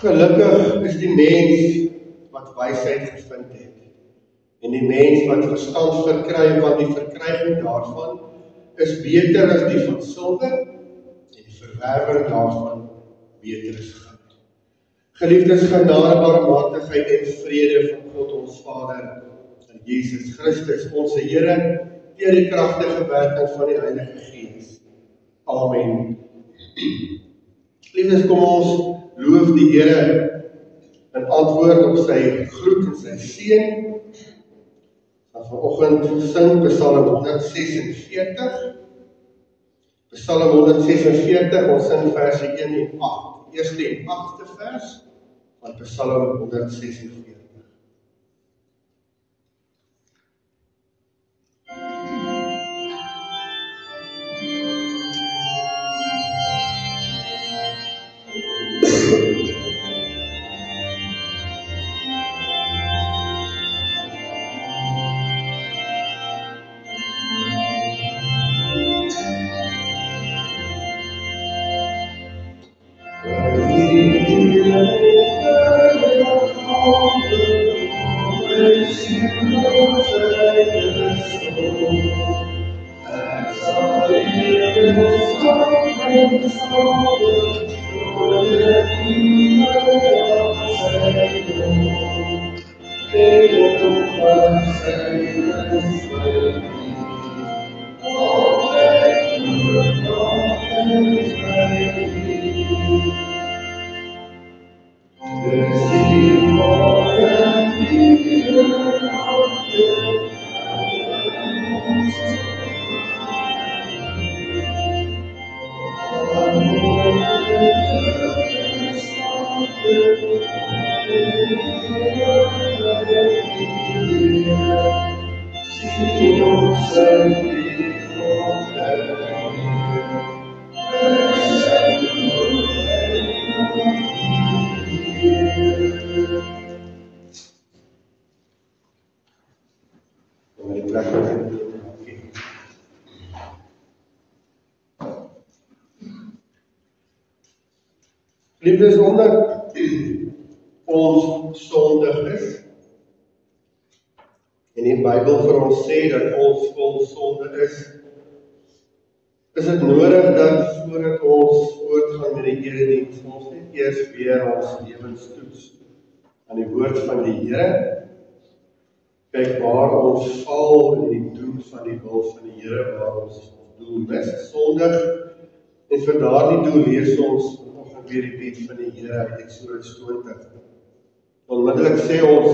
Gelukkig is die mens wat wysheid gevind het, en die mens wat verstand verkry, want die verkryging daarvan is beter as die van silwer, en die verwerwing daarvan beter as goud. Geliefdes, genade, barmhartigheid en vrede van God ons Vader en Jesus Christus, ons Here, deur die kragtige werking van die Heilige Gees. Amen. Liefdes, kom ons loof die Here in antwoord op sy groet en sy seën. Ons vanoggend sing Psalm 146. Psalm 146, ons sing verse 1 en 8. Eerste en 8ste vers van Psalm 146. Liefdes, omdat ons sondig is, en die Bybel vir ons sê dat ons vol sonde is dit nodig dat voordat ons voortgaan met die erediens, ons net eers weer ons lewens toets aan die woord van die Here, kyk waar ons val in die doen van die wil van die Here, waar ons doel mis, sondig, en vir daardie doel lees ons weer die wet van die Here uit Eksodus 20. Onmiddellik sê ons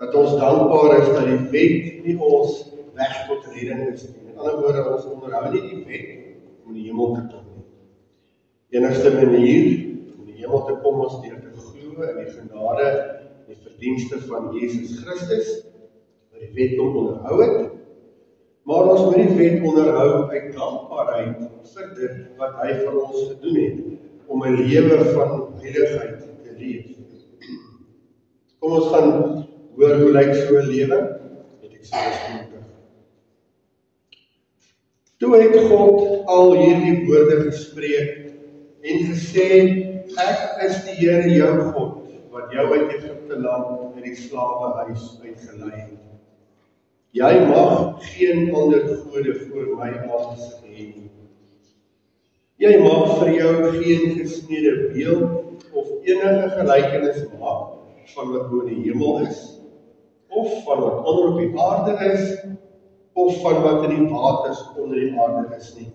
dat ons dankbaar is dat die wet nie ons weg tot redding is nie. In ander woorde, ons onderhou nie die wet om in die hemel te kom nie. enigste manier om die hemel te kom ons deur te glo in die genade en die verdienste van Jesus Christus, wat die wet kom onderhou het, maar ons moet die wet onderhou uit dankbaarheid vir dit wat hy vir ons gedoen het, om 'n lewe van heiligheid te leef. Kom ons gaan hoor hoe lyk so 'n lewe, het Eksodus 20. Toe het God al hierdie woorde gespreek en gesê, ek is die Here jou God, wat jou uit Egipte land uit die slawehuis uitgelei het. Jy mag geen ander gode voor my aangesig hê nie. Jy mag vir jou geen gesnede beeld of enige gelykenis maak van wat bo in die hemel is, of van wat onder op die aarde is, of van wat in die waters onder die aarde is nie.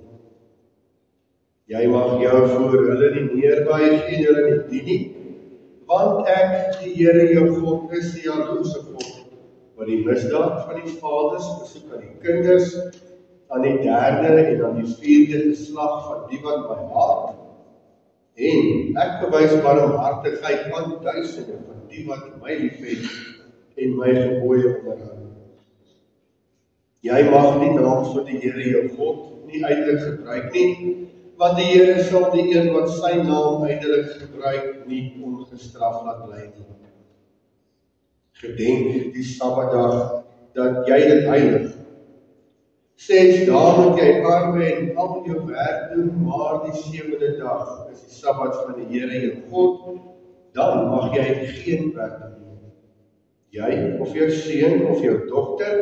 Jy mag jou voor hulle nie neerbuig en hulle nie dien nie, want ek, die Here jou God, is die jaloerse God, wat die misdaad van die vaders besoek aan die kinders, aan die derde en aan die vierde geslag van die wat my haat, en ek bewys barmhartigheid aan duisende van die wat my liefhet en my gebooie onderhou. Jy mag die naam van die Here jou God nie uitelik gebruik nie, want die Here sal die een wat sy naam uitelik gebruik nie ongestraf laat bly nie. Gedenk die Sabbatdag dat jy dit heilig. 6 dae moet jy arbeid en al jou werk doen, maar die 7de dag is die Sabbat van die Here jou God, dan mag jy geen werk doen. Jy of jou seun of jou dogter,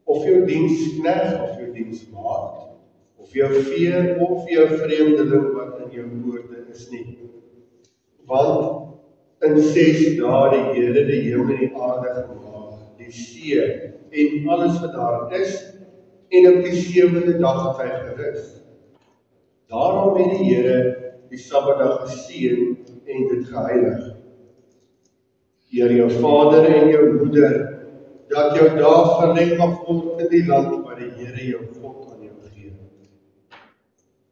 of jou diensknegt of jou diensmaagd, of jou vee of jou vreemdeling wat in jou poorte is nie. Want in 6 dae die Here die hemel en die aarde gemaak, die see en alles wat daar is, en op die 7de dag het hy gerus. Daarom het die Here die Sabbatdag geseën en dit geheilig. Eer jou vader en jou moeder, dat jou dae verleng mag word in die land wat die Here jou God aan jou gee.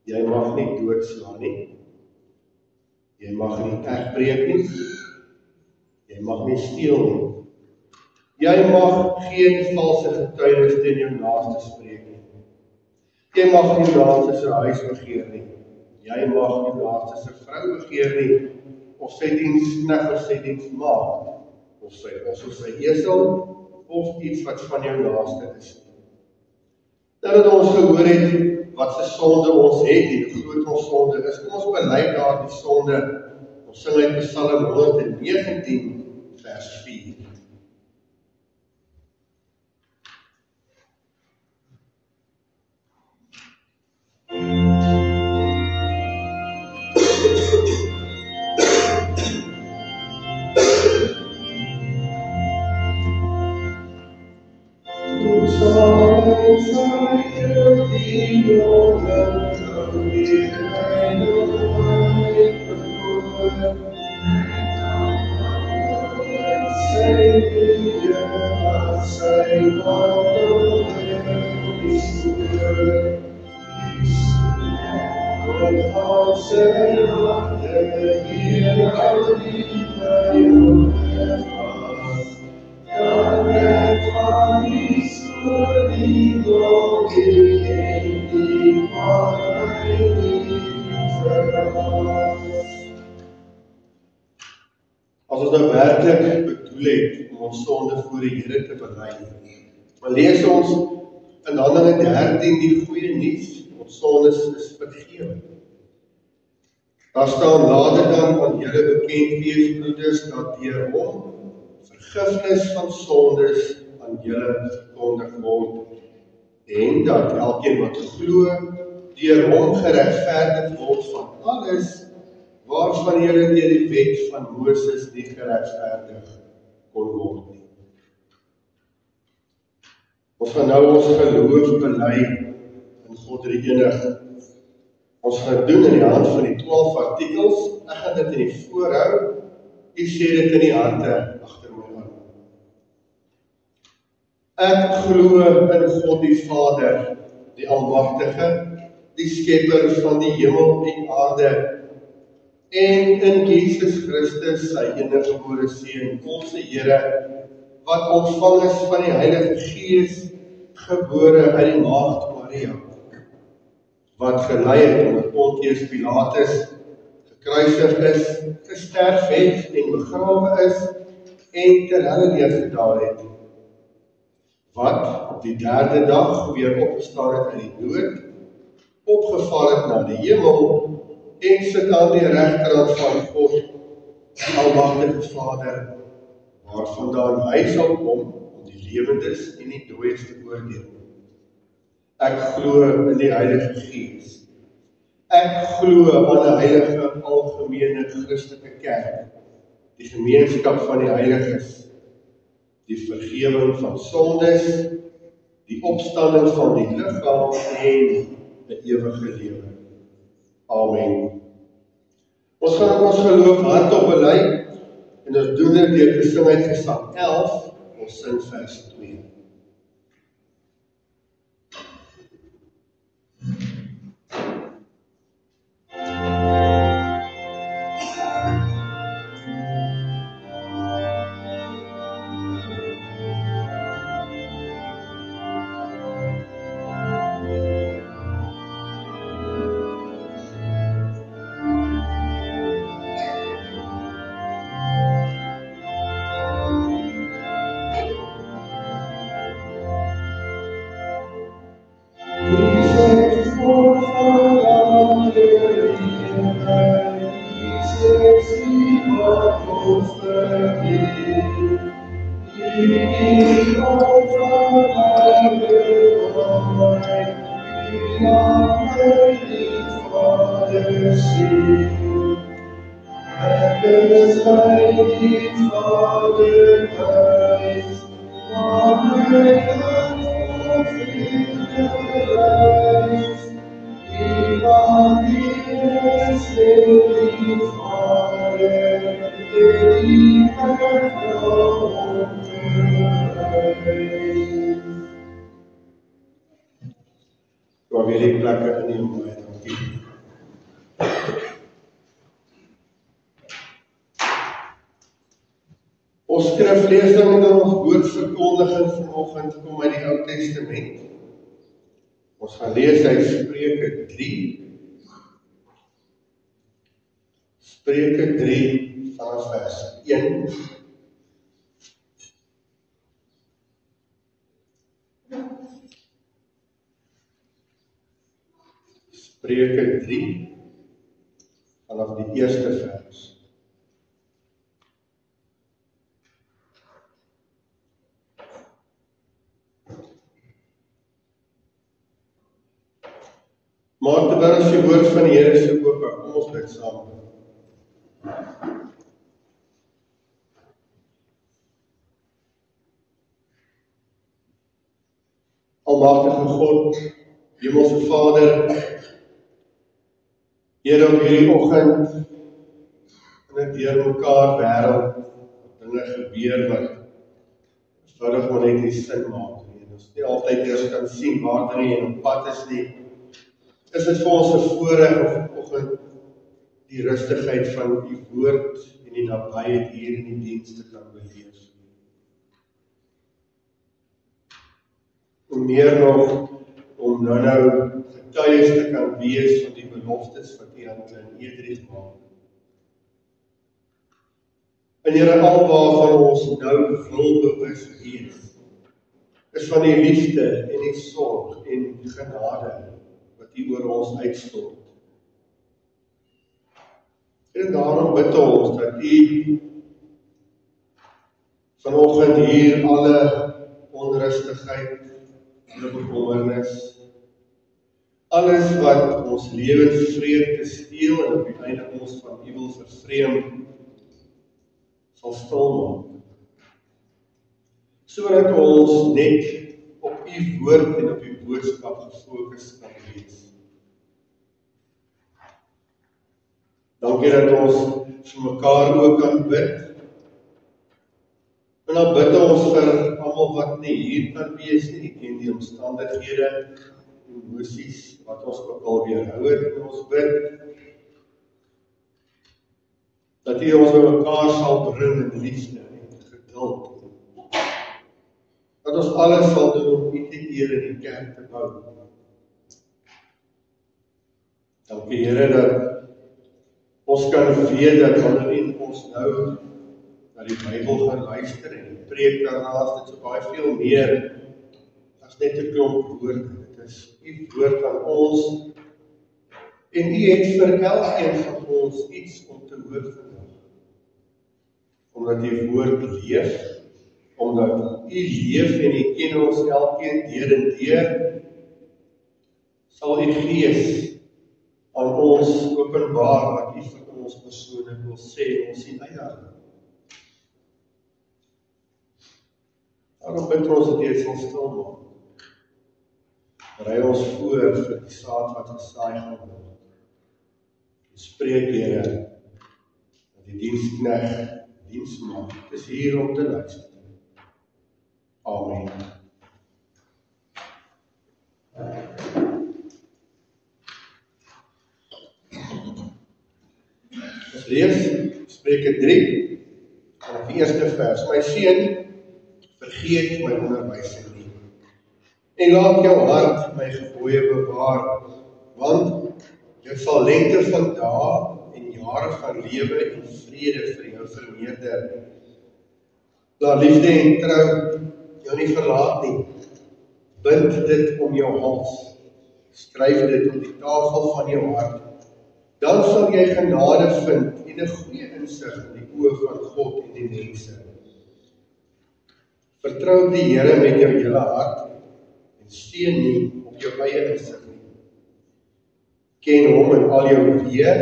Jy mag nie doodslaan nie. Jy mag nie egbreek nie. Jy mag nie steel nie. Jy mag geen valse getuienis teen jou naaste spreek nie. Jy mag nie naaste se huis begeer nie. Jy mag nie naaste se vrou begeer nie, of sy diensknegt of sy diensmaagd, of sy esel, of iets wat van jou naaste is. Nadat ons gehoor het wat se sonde ons het en hoe groot ons sonde is, kom ons bely daardie sonde. Ons sing uit Psalm 119 vers 4. As ons nou werklik bedoel het om ons sonde voor die Here te bely, dan lees ons in Handelinge 13 die goeie nuus, ons sondes is vergewe. Daar staan later dan aan julle bekend wees, broeders, dat deur hom vergifnis van sondes aan julle verkondig word, en dat elkeen wat glo deur hom geregverdig word van alles waarvan julle deur die wet van Moses nie geregverdig kon word nie. Ons gaan nou ons geloof bely in God die enige. Ons gaan doen in die hand van die 12 artikels. Ek gaan dit in die voorhou, ek sê dit in die harte agter my aan. Ek glo in God die Vader, die Almagtige, die skepper van die hemel en aarde, en in Jesus Christus, sy enige gebore seun, ons Here, wat ontvang is van die Heilige Gees, gebore uit die maagd Maria, wat gelei het onder Pontius Pilatus, gekruisig is, gesterf het en begrawe is, en ter helle neergedaal het, wat op die 3de dag weer opgestaan het uit die dood, opgevaar het na die hemel, en sit aan die regterhand van God, die almagtige Vader, waarvandaan hy sal kom om die lewendes en die dooies te oordeel. Ek glo in die Heilige Gees. Ek glo aan 'n heilige algemene Christelike kerk, die gemeenskap van die heiliges, die vergewing van sondes, die opstanding van die liggaam en 'n ewige lewe. Amen. Ons gaan ons geloof hardop bely en ons doen dit deur te sing uit Gesang 11, ons sing vers 2. Waar weer die plekke inneem baie dankie. Ons skriflesing en ons woordverkondiging vanoggend kom uit die Ou Testament. Ons gaan lees uit Spreuke 3. Spreuke 3 vanaf vers 1. Spreuke 3 vanaf die eerste vers. Maar terwyl ons die woord van die Here so oop, kom ons bid saam. Almagtige God, Hemelse Vader, Here, op hierdie oggend in 'n deurmekaar wêreld, dinge gebeur wat eenvoudig maar net nie sin maak nie. Ons nie altyd eers kan sien waar dinge op pad is nie. Is dit vir ons 'n voorreg om vanoggend die rustigheid van U woord en die nabyheid hier in die diens te kan beleef. Om meer nog om nou getuies te kan wees van die beloftes wat U aan Klein Edrich maak. En Here, al waarvan ons nou wil bewus wees, is van die liefde en die sorg en die genade wat U oor ons uitstort. En daarom bid ons dat U vanoggend hier alle onrustigheid, alle bekommernis, alles wat ons lewensvreugde steel en op die einde ons van U wil vervreem, sal stil maak. Sodat ons net op U woord en op U boodskap gefokus kan wees. Dankie dat ons vir mekaar ook kan bid. En dan bid ons vir almal wat nie hier kan wees nie, ken die omstandighede, emosies, wat ons ook al weerhou het in ons bid, dat U ons by mekaar sal bring in liefde en geduld. Dat ons alles sal doen om U te eer in die kerk te bou. Dankie Here dat ons kan weet dat wanneer ons nou na die Bybel gaan luister en die preek daarna, dit so baie veel meer as net 'n klomp woorde. Dit is U woord aan ons en U het vir elkeen van ons iets om te hoor vandag. Omdat U woord leef, omdat U leef en U ken ons elkeen deur en deur, sal U Gees aan ons openbaar wat U vir ons persoonlik wil sê, ons sien eie hart. Daarom bid ons dat U sal stil maak. Berei ons voor vir die saad wat gesaai gaan word. Spreek Here, dat die diensknegt diens maak. Het is hier om te luister. Amen. Ons lees Spreuke 3, vanaf die eerste vers. My seun, vergeet my onderwysing nie, en laat jou hart my gebooie bewaar, want dit sal lengte van dae en jare van lewe en vrede vir jou vermeerder. Laat liefde en trou jou nie verlaat nie. Bind dit om jou hals. Skryf dit op die tafel van jou hart. Dan sal jy genade vind en 'n goeie insig in die oë van God en die mense. Vertrou op die Here met jou hele hart en steun nie op jou eie insig nie. Ken hom in al jou weë,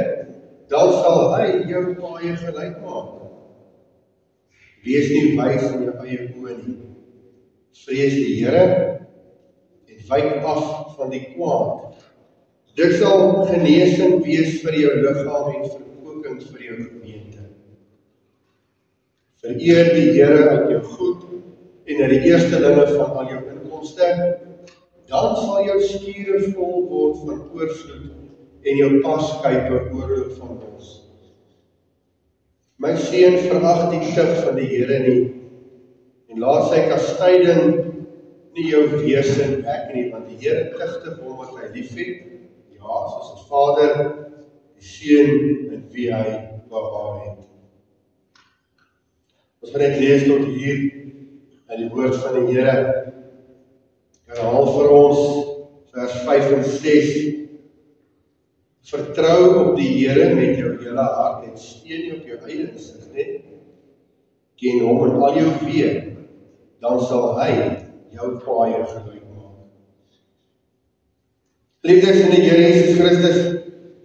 dan sal hy jou paaie gelyk maak. Wees nie wys in jou eie oë nie. Vrees die Here en wyk af van die kwaad. Dit sal genesing wees vir jou liggaam en verkwikking vir jou gemeente. Vereer die Here uit jou goed en uit die eerstelinge van al jou inkomste, dan sal jou skure vol word van oorvloed en jou paskype oorloop van ons. My seun, verag die tug van die Here nie, en laat sy kastyding nie jou weerstand wek nie, want die Here tugtig hom wat hy liefhet, ja, soos 'n vader, die seun in wie hy behaag het. Ons gaan net lees tot hier uit die woord van die Here. Ek herhaal vir ons vers 5 en 6. Vertrou op die Here met jou hele hart en steun nie op jou eie insig nie. Ken hom in al jou weë, dan sal hy jou paaie gelyk maak. Geliefdes in die Here Jesus Christus,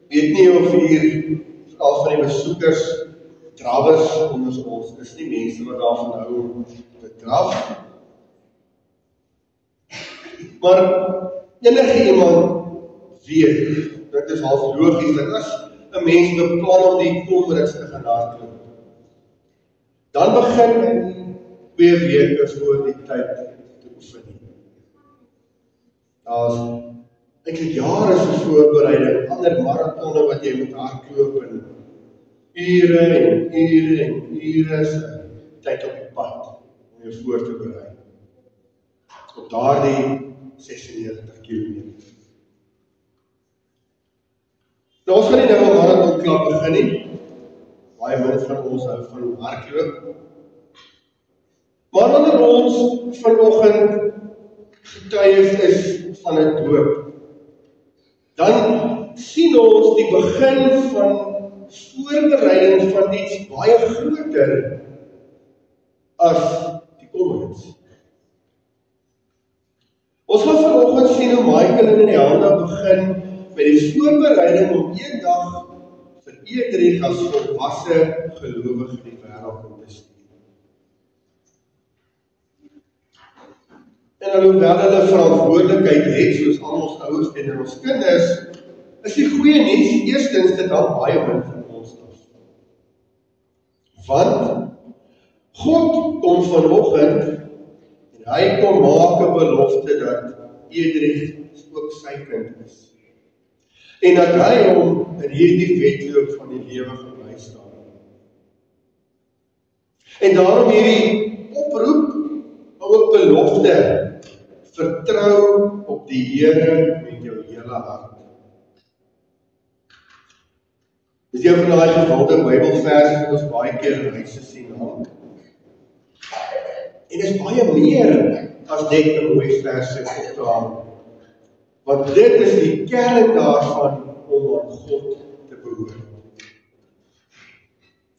weet nie of hier al van die besoekers drawers onder ons is nie, mense wat daarvan hou om te draf. Maar enige iemand weet, dit is half logies, dat as 'n mens beplan om die komrits te gaan hardloop, dan begin in 2 weke voor die tyd te oefen. Daar's eintlik jare se voorbereiding, ander maratonne wat jy moet hardloop en ure se tyd op die pad om jou voor te berei. Op daardie 96 km. Nou, ons gaan nie nou 'n marathonklap begin nie. Baie min van ons hou van hardloop. Maar wanneer ons vanoggend getuies is van 'n doop, dan sien ons die begin van voorbereiding van iets baie groter as die komrits. Ons gaan vanoggend sien hoe Michael en die hande begin met die voorbereiding om eendag vir Edrich as volwasse gelowige die wêreld om te stuur. En alhoewel hulle verantwoordelikheid het, soos al ons ouers en ons kinders, is die goeie nuus eerstens dit al baie min van ons af. Want God kom vanoggend en hy kom maak 'n belofte dat Edrich ook sy kind is. En dat hy hom in hierdie wedloop van die lewe gaan bystaan. En daarom hierdie oproep, maar ook belofte, vertrou op die Here met jou hele hart. Dis een van die gewilde Bybelverse wat ons baie keer reise sien aan. En is baie meer as net 'n mooi verse op te hang. Want dit is die kern daarvan om aan God te behoort.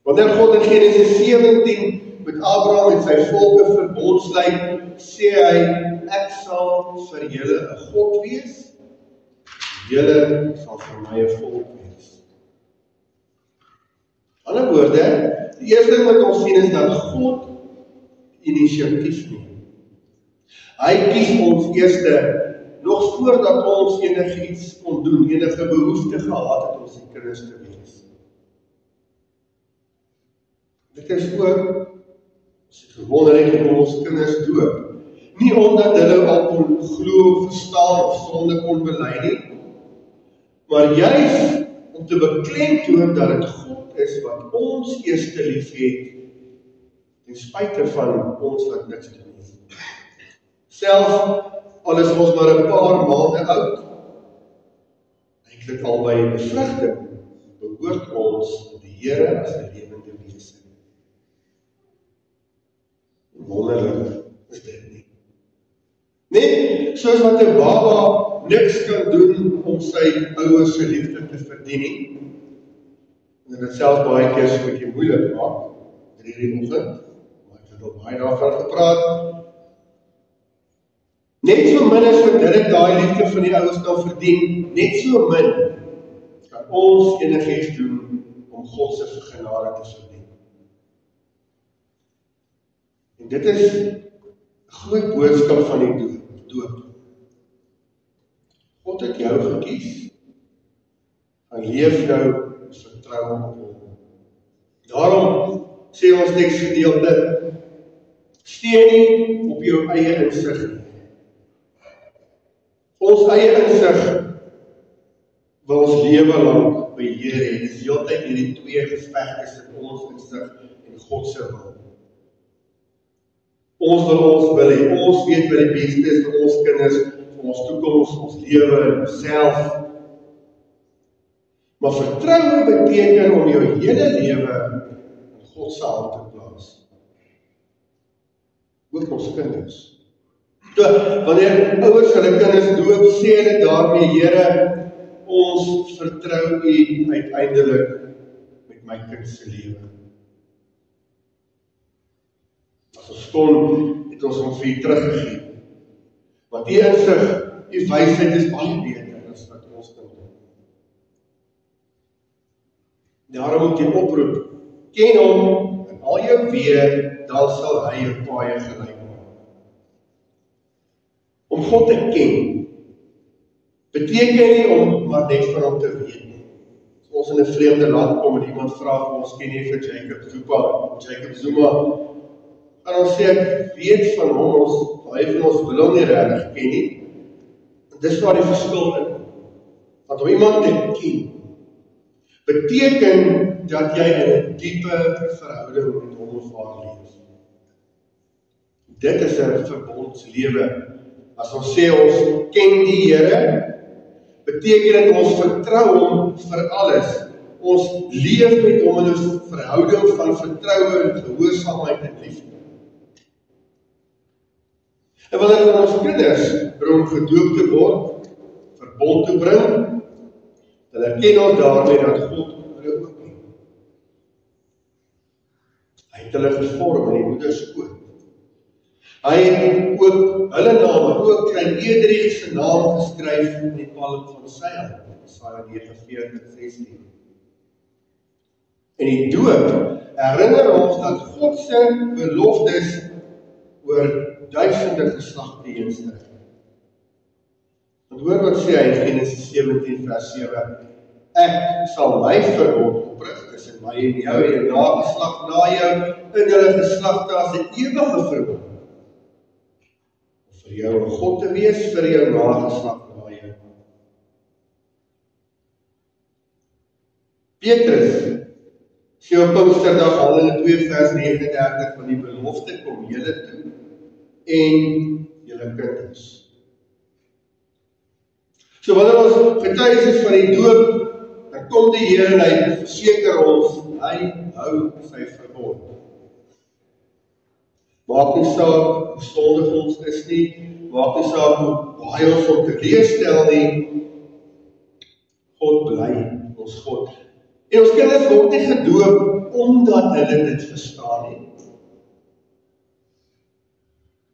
Wanneer God in Genesis 17 met Abraham en sy volke verbond sluit, sê hy, ek sal vir julle 'n God wees, julle sal vir my 'n volk wees. In ander woorde, die eerste ding wat ons sien is dat God inisiatief neem. Hy kies ons eerste, nog voordat ons enigiets kon doen, enige behoefte gehad het om sy kinders te wees. Dit is ook, as ek verwonderlik om ons kinders doop, nie omdat hulle al kon glo, verstaan of sonde kon bely nie, maar juis om te beklemtoon dat dit God is wat ons eerste lief het, ten spyte van ons wat niks doen nie. Selfs al is ons maar 'n paar maande oud, eintlik al by bevrugting, behoort ons die Here as 'n lewende wese. Wonderlik is dit nie. Net soos wat 'n baba niks kan doen om sy ouers se liefde te verdien nie, en dit selfs baie keer so 'n bietjie moeilik maak, 3 die oggend, maar ek het al baie daarvan gepraat. Net so min as wat dit daai liefde van die ouers kan verdien, net so min kan ons enigiets doen om God se genade te verdien. En dit is 'n groot boodskap van die doop. God het jou gekies, en leef nou vertrou op hom. Daarom sê ons teksgedeelte, steun nie op jou eie insig nie. Ons eie insig wil ons lewe lank beheer hê. Dit is heeltyd hierdie twee geveg tussen ons insig en God se wil. Ons wil hê, ons weet wat die beste is vir ons kinders, vir ons toekoms, ons lewe en onsself. Maar vertroue beteken om jou hele lewe in God se hand te plaas. Ook ons kinders. Wanneer ouers hulle kinders doop, sê hulle daarmee, Here, ons vertrou U uiteindelik met my kind se lewe. As ons kon, het ons hom vir U teruggegee. Want U insig, U wysheid is baie beter as wat ons kan doen. Daarom moet jy oproep, ken hom en al jou weë, dan sal hy jou paaie gelyk maak. Om God te ken, beteken nie om maar net van hom te weet nie. As ons in 'n vreemde land kom en iemand vra vir ons, ken jy vir Jacob Zuma, en ons sê, ek weet van hom, baie van ons wil hom nie regtig ken nie. En dis waar die verskil in. Want om iemand te ken, beteken dat jy in 'n diepe verhouding met hom of haar leef. Dit is 'n verbondslewe. As ons sê ons ken die Here, beteken dit ons vertrou hom vir alles. Ons leef met hom in 'n verhouding van vertroue en gehoorsaamheid en liefde. En wanneer van ons kinders om gedoop te word, verbond te bring, dan erken ons daarmee dat God hulle ook nie. Hy het hulle gevorm in die moeder se skoot. Hy het ook hulle name, ook klein Edrich se naam geskryf in die palm van sy hand, Jesaja 49:16. En die doop herinner ons dat God se beloftes oor duisende geslagte heen strek. Want hoor wat sê hy in Genesis 17 vers 7, ek sal my verbond oprig tussen my en jou en jou nageslag na jou in hulle geslagte as 'n ewige verbond. Vir jou 'n God te wees, vir jou nageslag na jou. Petrus sê op Pinksterdag Handelinge 2 vers 39 van die belofte kom julle toe en julle kinders. So wanneer ons getuies is van die doop, dan kom die Here en hy verseker ons, hy hou sy verbond. Maak nie saak hoe sondig ons is nie, maak nie saak hoe baie ons om teleurstel nie, God bly ons God. En ons kinders word nie gedoop omdat hulle dit verstaan nie,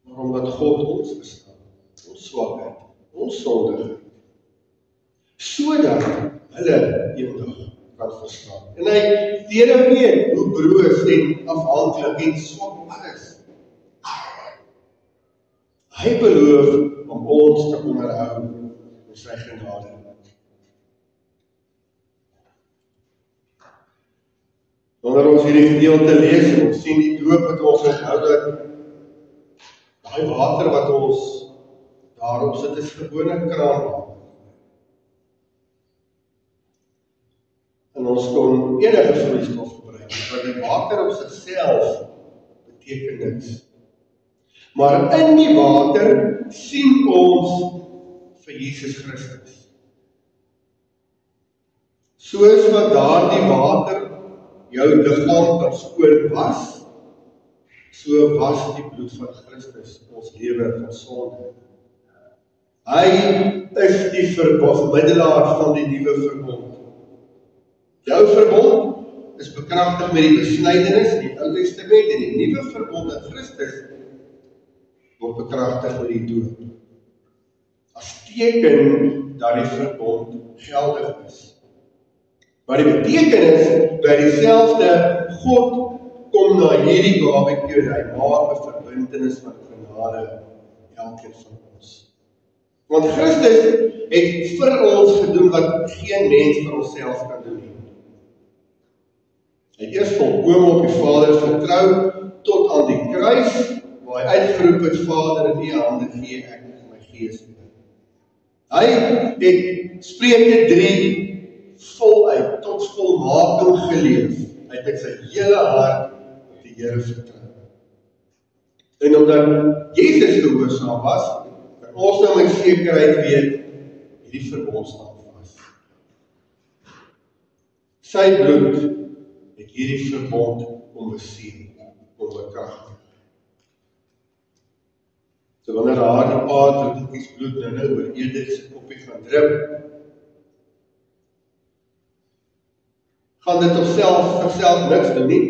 maar omdat God ons verstaan, ons swakheid, ons sondigheid, sodat hulle eendag kan verstaan. En hy weet hoe broos en afhanklik en swak is. Hy beloof om ons te onderhou met sy genade. Wanneer ons hierdie gedeelte lees en ons sien die doop wat ons onthou dat daai water wat ons daarop sit is gewone kraanwater. En ons kon enige vloeistof gebruik, want die water op sigself beteken niks. Maar in die water sien ons vir Jesus Christus. Soos wat daardie water jou liggaam kan skoon was, so was die bloed van Christus ons lewe van sonde. Hy is die vermiddelaar van die nuwe verbond. Jou verbond is bekragtig met die besnydenis in die Ou Testament en die nuwe verbond in Christus word bekragtig met die doop. As teken dat die verbond geldig is. Maar die betekenis by dieselfde God kom na hierdie barbecue en hy maak 'n verbintenis van genade elkeen van ons. Want Christus het vir ons gedoen wat geen mens vir onsself kan doen nie. Hy het eers volkome op die Vader vertrou tot aan die kruis, waar hy uitgeroep het, Vader, in U hande gee ek my gees oor. Hy het Spreuke 3 voluit tot volmaking geleef. Hy het met sy hele hart op die Here vertrou. En omdat Jesus gehoorsaam was, kan ons nou met sekerheid weet, hierdie verbond staan vas. Sy bloed het hierdie verbond kom beseël, kom bekragtig. So wanneer daar die paar druppeltjies bloed nou oor Edith se koppie gaan drup, gaan dit op self niks doen nie.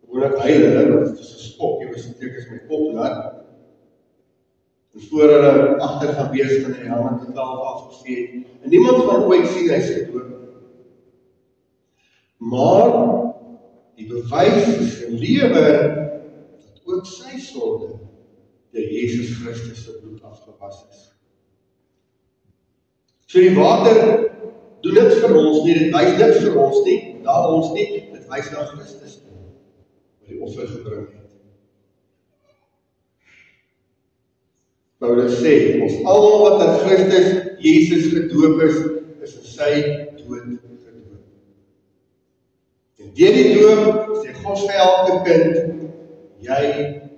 Gewoonlik huil hulle, want dit is 'n skok, jy was tekens met kop nat. En voor hulle agter gaan wees van die helm totaal afgevee het. En niemand gaan ooit sien hy is dood. Maar die bewys is gelewe dat ook sy sonde deur Jesus Christus se bloed afgewas is. So die water doen niks vir ons nie, dit wys niks vir ons nie, na ons nie, dit wys na Christus toe, wat die offer gebring het. Paulus sê, ons almal wat aan Christus Jesus gedoop is in sy dood gedoop. En deur die doop sê God vir elke kind, jy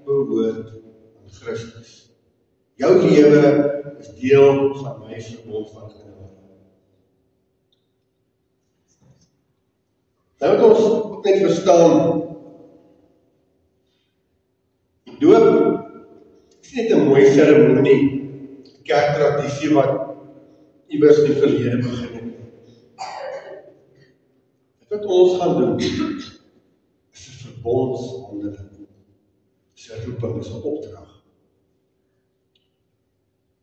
behoort aan Christus. Jou lewe is deel van my verbond van genade. Nou moet ons ook net verstaan, doop is net 'n mooi seremonie, kerktradisie wat iewers in die verlede begin het. Wat ons gaan doen, is 'n verbondshandeling, is 'n roeping, is 'n opdrag.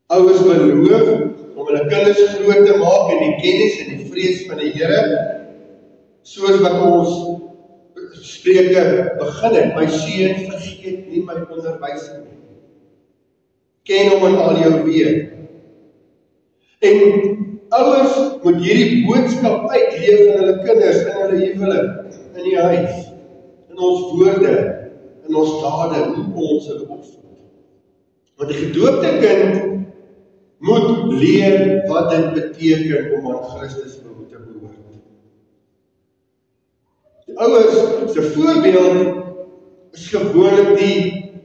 Ouers beloof om hulle kinders groot te maak in die kennis en die vrees van die Here, soos wat ons Spreuke begin het, my seun, vergeet nie my onderwysing nie. Ken hom in al jou weë. En ouers moet hierdie boodskap uitleef aan hulle kinders, in hulle huwelik, in die huis, in ons woorde, in ons dade, hoe ons hulle opvoed. Want die gedoopte kind moet leer wat dit beteken om aan Christus te behoort. Ouers se voorbeeld is gewoonlik die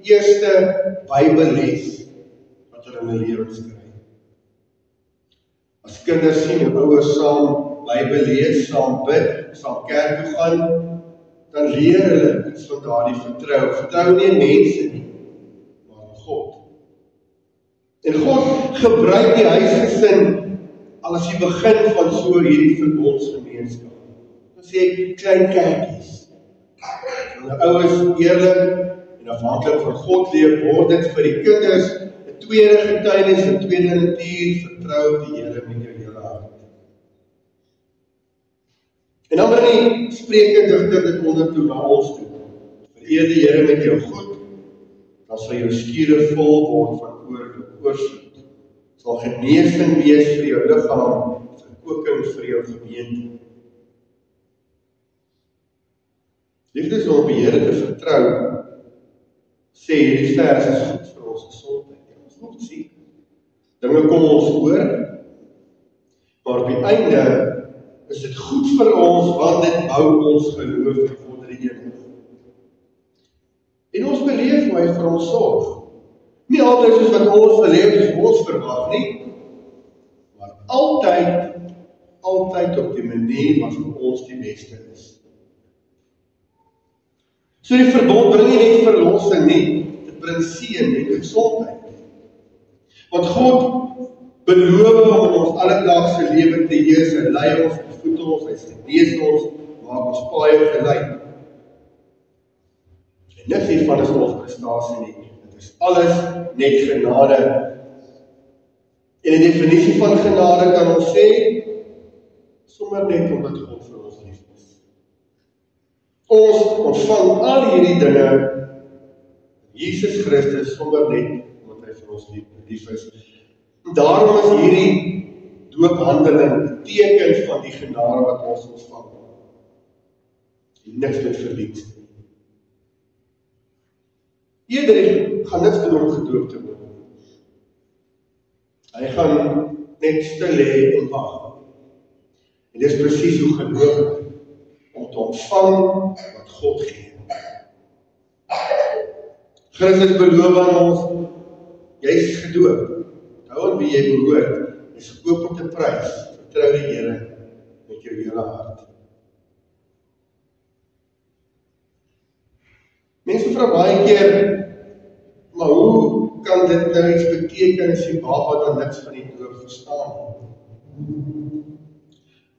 eerste Bybelles wat hulle in hulle lewens kry. As kinders sien hoe ouers saam Bybel lees, saam bid, saam kerk toe gaan, dan leer hulle iets van daardie vertrou. Vertrou nie in mense nie, maar in God. En God gebruik die huisgesin as die begin van so hierdie verbondsgemeenskap. Dan sê ek, klein kerkies. En die ouers eerlik en afhanklik van God leef, word dit vir die kinders 'n tweede getuienis, 'n tweede natuur, vertrou op die Here met jou hele hart. En dan bring die Spreuke digter dit ondertoe na ons toe. Vereer die Here met jou goed, dan sal jou skure vol word van oorvloed. Sal genesing wees vir jou liggaam, verkoeking vir jou gemeente. Liefde is om op die Here te vertrou, sê hierdie vers is goed vir ons gesondheid. Ons is nog siek. Dinge kom ons oor, maar op die einde is dit goed vir ons, want dit bou ons geloof in God die Een. En ons beleef hoe hy vir ons sorg. Nie altyd soos wat ons beleef, soos ons verwag nie, maar altyd op die manier wat vir ons die beste is. So die verbond bring nie net verlossing nie, dit bring seën en gesondheid. Want God beloof om in ons alledaagse lewe te heers, hy lei ons, hy voed ons, hy genees ons, maak ons paaie gelei. En niks hiervan is ons prestasie nie. Dit is alles net genade. En die definisie van genade kan ons sê, sommer net omdat God vir ons lief is. Ons ontvang al hierdie dinge, Jesus Christus, sommer net omdat hy vir ons lief is. En daarom is hierdie doophandeling 'n teken van die genade wat ons ontvang. En niks met verdienste nie. Eerder gaan niks doen om gedoop te word. Hy gaan net stil lê en wag. En dis presies hoe geloof is, om te ontvang wat God gee. Christus beloof aan ons, jy is gedoop. Hou aan wie jy behoort, is gekoop op 'n prys. Vertrou die Here met jou hele hart. Mense vra baie keer, maar hoe kan dit nou iets beteken as die baba dan niks van die doop verstaan nie?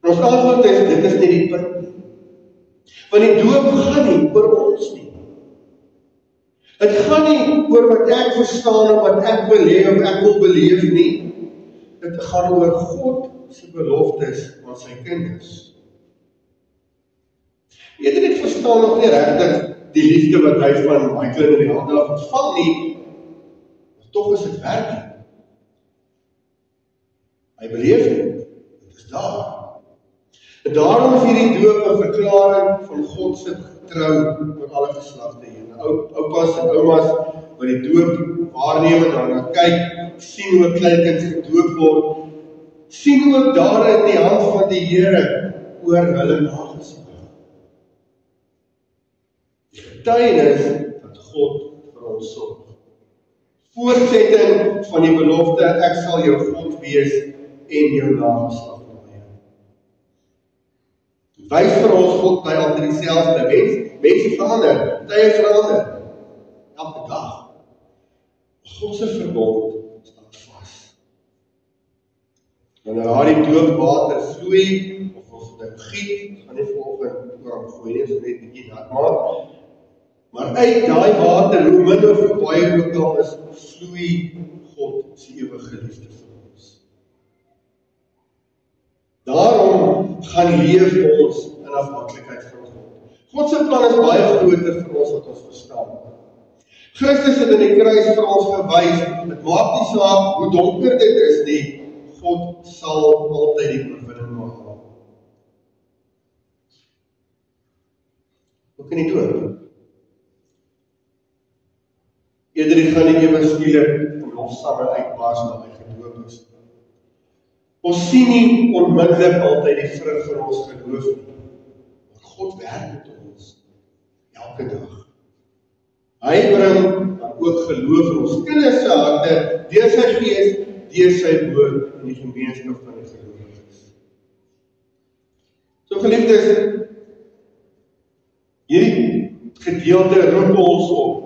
En ons antwoord is, dit is nie die punt nie. Want die doop gaan nie oor ons nie. Het gaan nie oor wat ek verstaan of wat ek wil hê of ek wil beleef nie. Dit gaan oor God se beloftes aan sy kinders. Ek verstaan nog nie regtig die liefde wat hy van Michael in die hande af ontvang nie, maar tog is dit werk nie. Hy beleef dit, dit is daar. En daarom is hierdie doop 'n verklaring van God se trou oor alle geslagte hier. Oupas en oumas wat die doop waarneem en daarna kyk, sien hoe kleinkind gedoop word, sien ook daar in die hand van die Here oor hulle nageslag. Die getuienis dat God vir ons sorg. Voortsetting van die belofte, ek sal jou God wees en jou nageslag. Wys vir ons God bly altyd dieselfde. Mense verander, tye verander. Elke dag. God se verbond staan vas. Wanneer daar die doopwater vloei, of dit giet, gaan nie volgende oor gooi nie, so net bietjie nat maak. Maar uit daai water, hoe min of hoe baie ook al is, vloei God se ewige liefde vir ons. Daarom gaan leef ons in afhanklikheid van God. God se plan is baie groter vir ons wat ons verstaan. Christus het in die kruis vir ons gewys, dit maak nie saak hoe donker dit is nie, God sal altyd die oorwinning maak. Ook in die doop. Eerder gaan die ewe skielik en lofsange uitbars na hy gedoop is. Ons sien nie onmiddellik altyd die vrug van ons geloof nie. Maar God werk met ons. elke dag. Hy bring dan ook geloof in ons kinders se harte, deur sy gees, deur sy woord in die gemeenskap van die gelowiges. So geliefdes, hierdie gedeelte roep ons op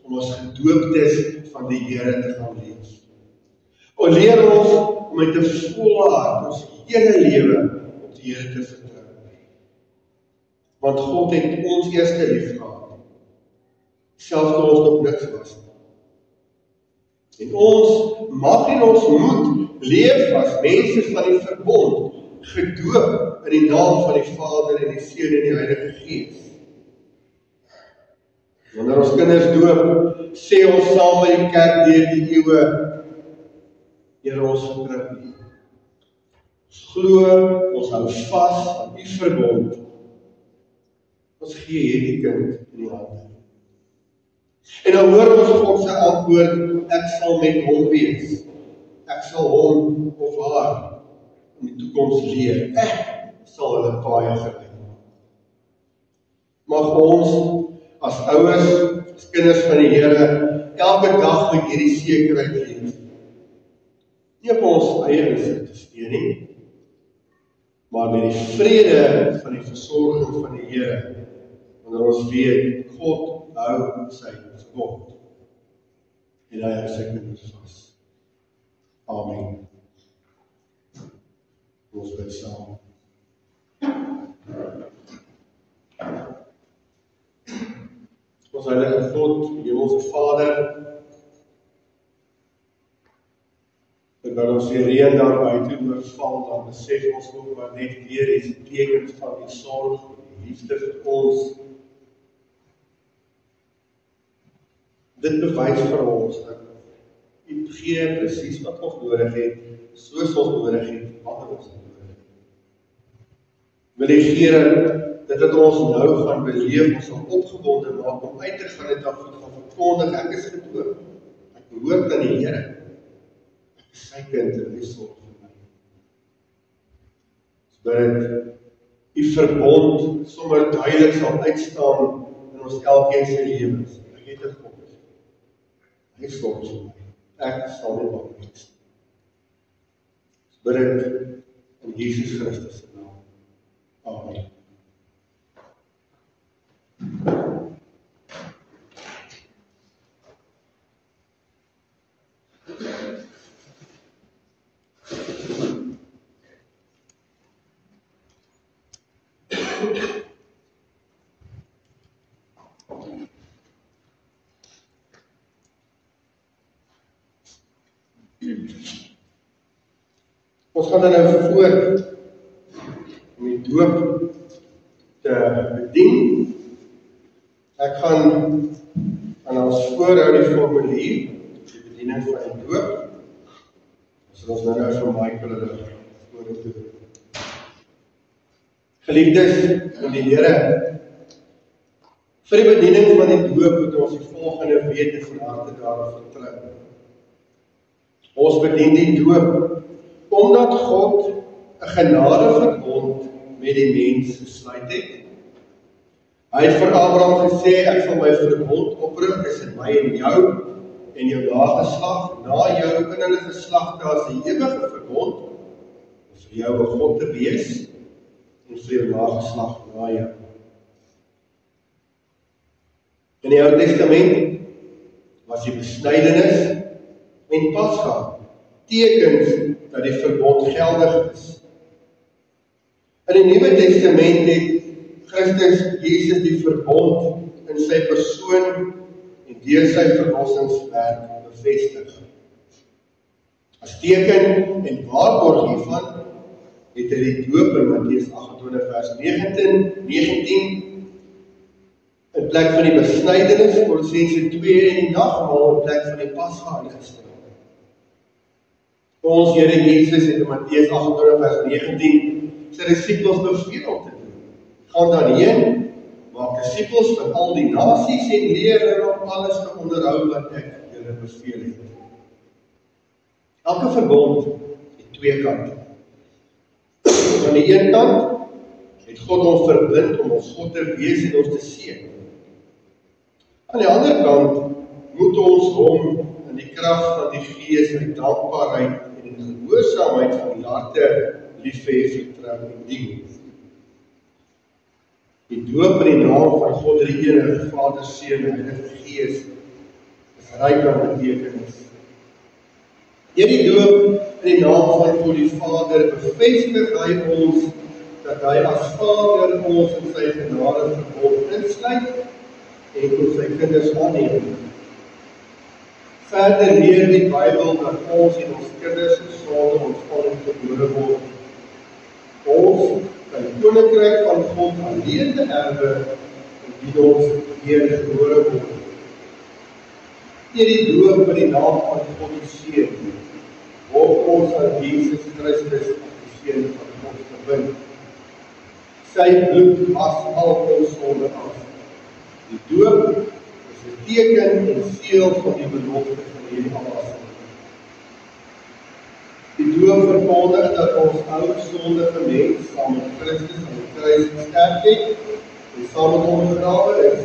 om ons gedooptes van die Here te gaan leef. Ons leer ons om met 'n volle hart ons hele lewe op die Here te vertrou. Want God het ons eerste lief gehad, selfs toe ons nog niks was. En ons mag en ons moet leef as mense van die verbond, gedoop in die naam van die Vader en die Seun en die Heilige Gees. Wanneer ons kinders doop, sê ons saam met die kerk deur die eeue, Here, ons vertrou U. Ons glo, ons hou vas aan U verbond. Ons gee hierdie kind in die hande. En dan hoor ons God se antwoord, ek sal met hom wees. Ek sal hom of haar in die toekoms leer. Ek sal hulle paaie gelei. Mag ons as ouers, as kinders van die Here, elke dag met hierdie sekerheid leef. Nie op ons eie insig te steun nie, maar met die vrede van die versorging van die Here, wanneer ons weet, God hou sy verbond, en hy hou sy kinders vas. Amen. Ons bid saam. Ons heilige God, Hemelse Vader, en dat ons die reën daar buite oorval, dan besef ons ook maar net weer die teken van die sorg, die liefde vir ons. Dit bewys vir ons dat U gee presies wat ons nodig het, soos ons nodig het, wat ons nodig het. Wil U gee dat ons nou gaan beleef, ons sal opgewonde maak om uit te gaan en dan gaan verkondig, ek is gedoop, ek behoort aan die Here. Sy kind en die sorg vir my. Sodat U verbond sommer duidelik sal uitstaan in ons elkeen se lewens. Ek het 'n God. Hy sorg vir my. Ek sal nie bang wees. Sodat in Jesus Christus se naam. Amen. Ons gaan dan nou voort om die doop te bedien. Ek gaan aan ons voorhou die formulier, die bediening van die doop. So ons nou vir Michael hulle voorhou te doen. Geliefdes in die Here, vir die bediening van die doop moet ons die volgende wete van harte daarop vertrou. Ons bedien die doop omdat God 'n genadeverbond met die mens gesluit het. Hy het vir Abraham gesê, ek sal my verbond oprig tussen my en jou nageslag, na jou in hulle geslagte as 'n ewige verbond, om vir jou 'n God te wees, en vir jou nageslag na jou. In die Ou Testament was die besnydenis en Pasga tekens dat die verbond geldig is. In die Nuwe Testament het Christus Jesus die verbond in sy persoon en deur sy verlossingswerk bevestig. As teken en waarborg hiervan het hy die doop in Matteus 28 vers 19 in plek van die besnydenis, Kolossense 2 en die nagmaal in plek van die Pasga ingestel. Ons Here Jesus het in Matteus 28 vers 19 sy disippels beveel om te doen. Gaan dan heen, maak disippels van al die nasies en leer hulle om alles te onderhou wat ek julle beveel het. Elke verbond het twee kante. Aan die een kant het God ons verbind om ons God te wees en ons te seën. Aan die ander kant moet ons hom in die krag van die Gees uit dankbaarheid en in die gehoorsaamheid van die harte lief hê, vertrou en dien. Die doop in die naam van God die Enige, Vader, Seun en Heilige Gees is ryk aan betekenis. Deur die doop in die naam van God die Vader bevestig hy ons dat hy as Vader ons in sy genade verbond insluit en tot sy kinders aanneem. Verder leer die Bybel dat ons en ons kinders se sonde ontvang gebore word. Ons kan die koninkryk van God alleen erwe indien ons weer gebore word. Deur die doop in die naam van God die Seun word ons aan Jesus Christus as die Seun van God verbind. Sy bloed was al ons sonde af. Die doop is 'n teken en seël van die belofte van hierdie aanwas. Die doop verkondig dat ons ou sondige mens saam met Christus aan die kruis gesterf het en saam met hom begrawe is.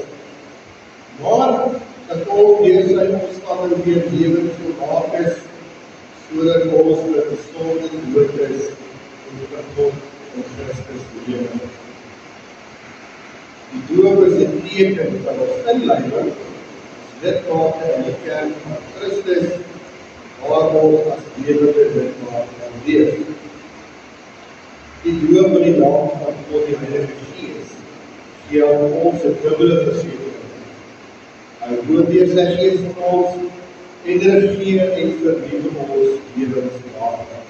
Maar dat ons deur sy opstanding weer lewend gemaak is, sodat ons met gestorwe dood is en vir God in Christus lewe. Die doop is 'n teken van ons inleiding as lidmate in die kerk van Christus, waar ons as lewende lidmate kan leef. Die doop in die naam van God die Heilige Gees gee aan ons 'n dubbele versekering. Hy woon deur sy Gees van ons en regeer en vernuwe ons lewensdaaglik.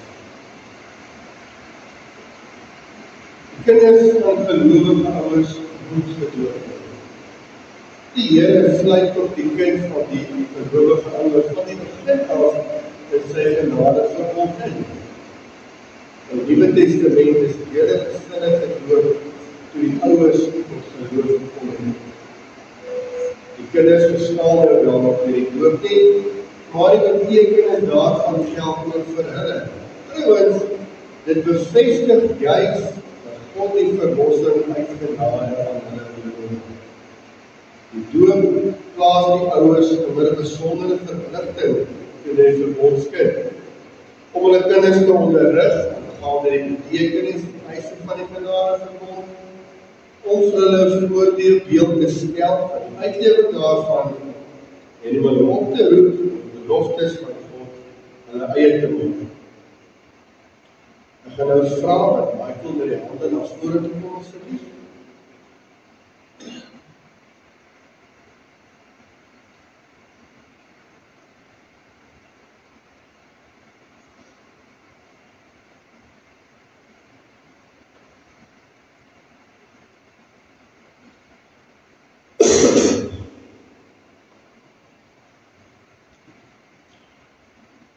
Die kinders van gelowige ouers moet gedoop word. Die Here sluit tot die kind van die gelowige ouers van die begin af in sy genade verbond in. In die Nuwe Testament is die hele gesinne gedoop toe die ouers tot geloof kom. Die kinders verstaan wel nog nie die doop nie, maar die betekenis daarvan geld ook vir hulle. Trouwens, dit bevestig juis dat God die verlossing uit genade aan hulle doen. Die doop plaas die ouers onder 'n besondere verpligting te die verbondskind, om hulle kinders te onderrig aangaande die betekenis en eise van die genade verbond, om vir hulle voorbeeld te stel van die uitlewing daarvan en om hulle op te roep om beloftes van God hulle eie te maak. Ek gaan nou vra dat Michael met die hande na vore toe kom asseblief.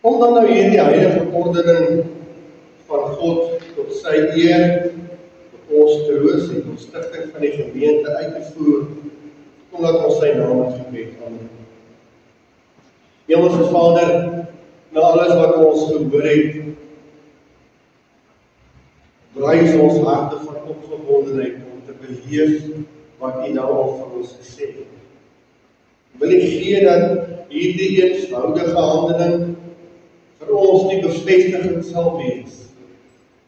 Om dan nou hierdie heilige ordening van God tot sy eer, tot ons troos en tot stigting van die gemeente uit te voer, omdat ons sy naam het gebed aanneem. Hemelse Vader, na alles wat ons gehoor het, bruis ons harte van opgewondenheid om te beleef wat U nou al van ons gesê het. Wil U gee dat hierdie eenvoudige handeling vir ons die bevestiging sal wees.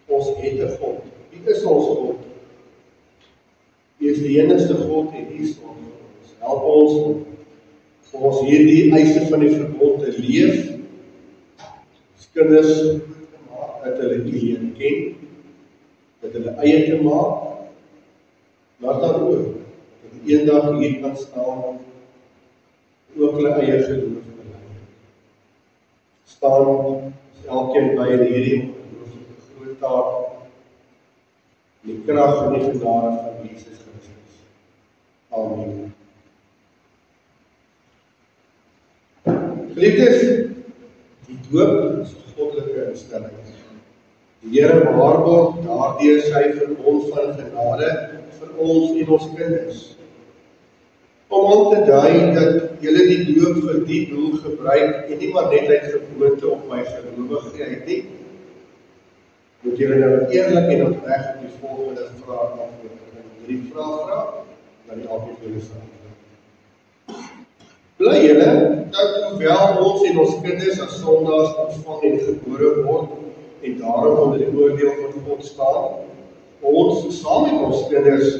Ons het 'n God. U is ons God. U is die enigste God en U is ons. Help ons om ons hierdie eise van die verbond te leef, as kinders te maak, dat hulle U leer ken, dat hulle eie te maak, laat dan ook, dat U eendag hier kan staan, ook hulle eie geloof bely. Staan elkeen by hierdie groot taak, die krag en die genade van Jesus Christus. Amen. Geliefdes, die doop is 'n goddelike instelling. Die Here waarborg daardeur sy verbond van genade vir ons en ons kinders. Om aan te dui dat julle die doop vir die doel gebruik en nie maar net uit gewoonte op my gelowigheid nie, moet julle nou eerlik en opreg op die volgende vraag antwoord. Ek gaan 3 vrae vra, dan die altyd julle sal antwoord. Bly julle, dat hoewel ons en ons kinders as sondaars ontvang en gebore word, en daarom onder die oordeel van God staan, ons saam met ons kinders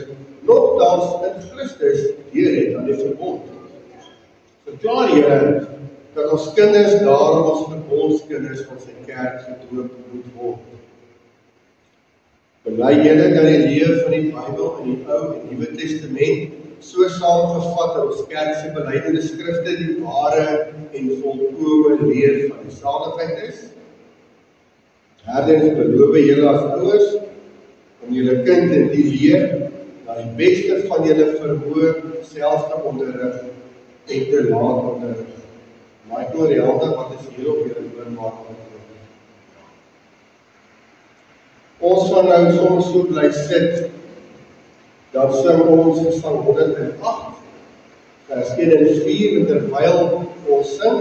nogtans in Christus deur het aan die verbond. Verklaar julle dat ons kinders daarom as verbondskinders van sy kerk gedoop moet word. Bely julle dat die leer van die Bybel in die Ou en Nuwe Testament so saamgevat dat ons kerk se belydelike skrifte die ware en volkome leer van die saligheid is. Derdens beloof julle as ouers om julle kind in die leer na die beste van julle vermoë self te onderrig en te laat onderrig. Michael Rialda, wat is hier op julle oormaak? Ons gaan nou soms so bly sit, dan sing ons Psalm 108, vers 1 en 4, en terwyl ons sing,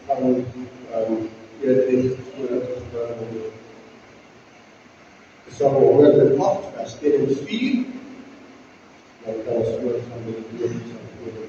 gaan eerder Psalm 108, vers 1 en 4, dan kan ons voortgaan met die dood van God.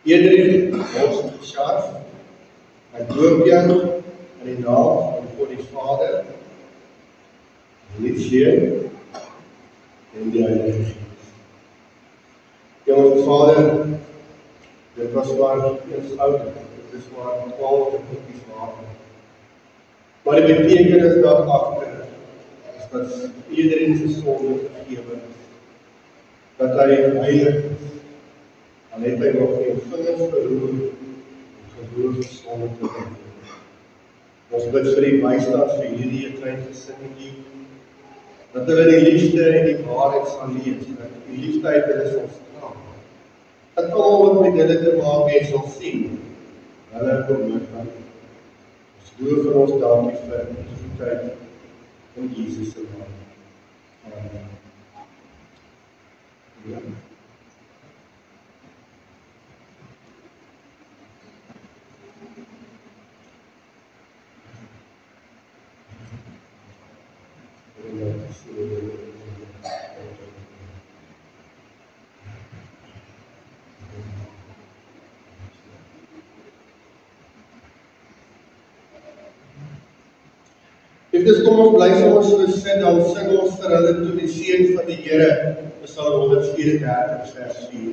Iedereen, ons Sharf, hy doop jou in die naam van God die Vader, die Seun en die Heilige Gees. Ja, ons Vader, dit was maar eens oud, dit is maar 12 koppies water. Maar die betekenis daarachter is dat iedereen sy sonde vergewe is, dat hy heilig is. Dan het hy nog geen vingers verroer en geloof sonde te doen. Ons bid vir die bystand vir hierdie klein gesinnetjie, dat hulle die liefde en die waarheid sal leef, dat die liefde uit hulle sal straal. Dat almal wat met hulle te maak het sal sien, hulle behoort aan. Ons loof vir ons dankie vir die goedheid in Jesus se naam. Amen. Ja. Dus kom ons bly sommer so sit, dan sing ons vir hulle toe die seën van die Here, Psalm 134 vers 4.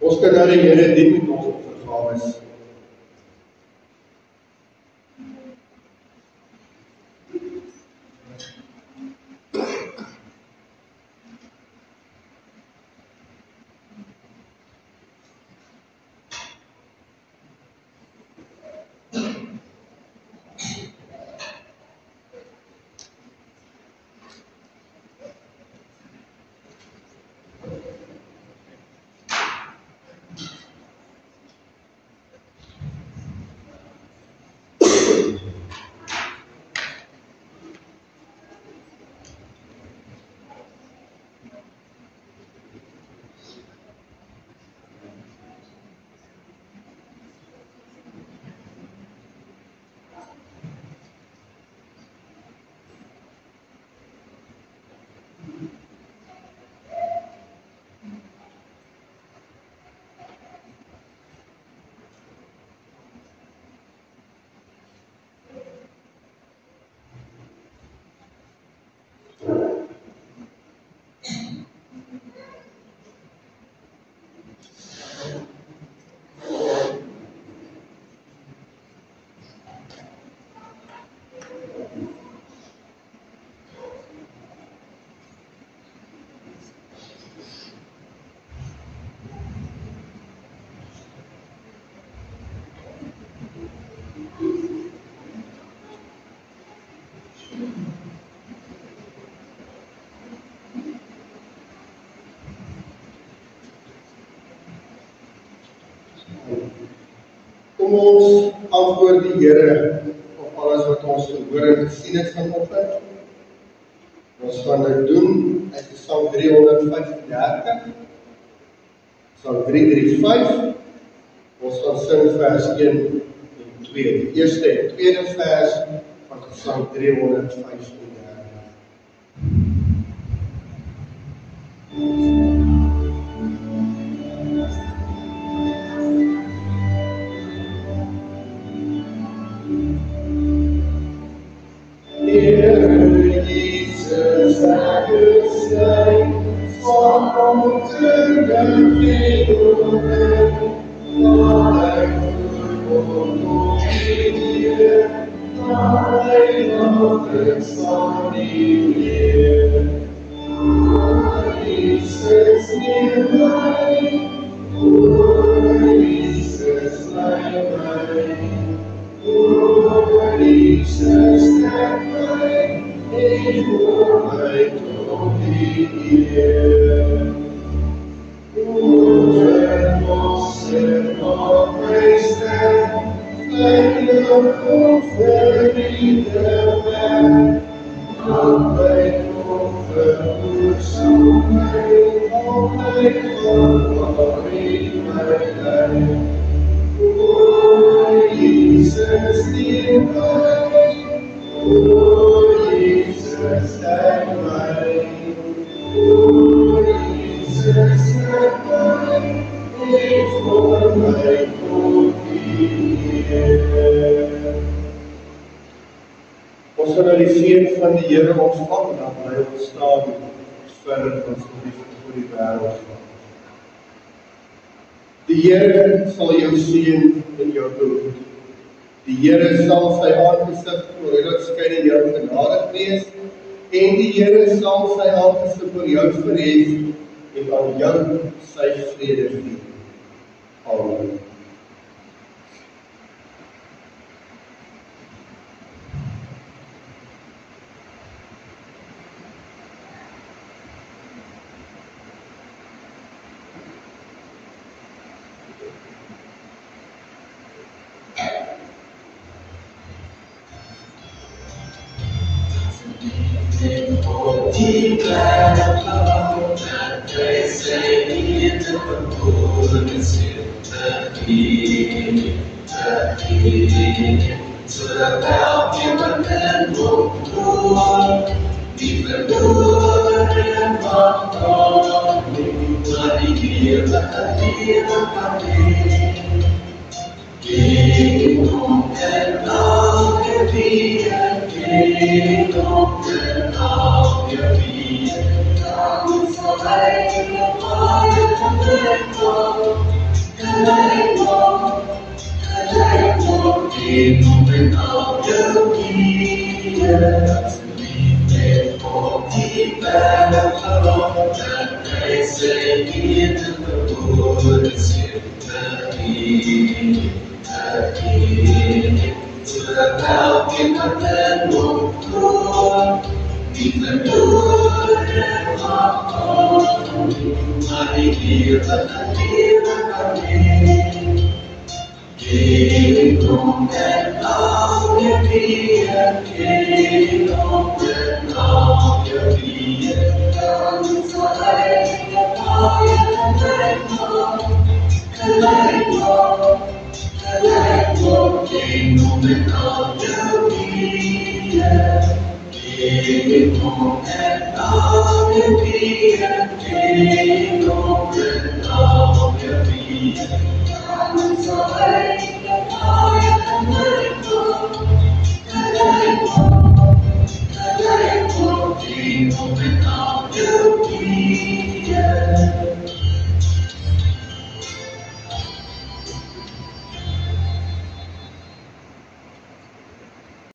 Ons kan nou die Here dien met ons offergawes. Kom ons antwoord die Here op alles wat ons gehoor en gesien het vanoggend. Ons gaan dit doen uit Psalm 335, Psalm 335. Ons gaan sing vers 1 en 2. Die eerste en tweede vers van Psalm 335. Ons gaan nou die seën van die Here ontvang en dan bly ons staan verder van sy liefde vir die wêreld. Die Here sal jou seën en jou behoed. Die Here sal sy aangesig oor jou laat skyn en jou genadig wees, en die Here sal sy aangesig oor jou verhef en aan jou sy vrede gee. Amen. Die glad of that they say into the goodness the King, to the bounty of the Lord, even Lord and God, but he gives a deal of me. Kingdom and love can be a kingdom and love can be a come for life in the heart of the King of the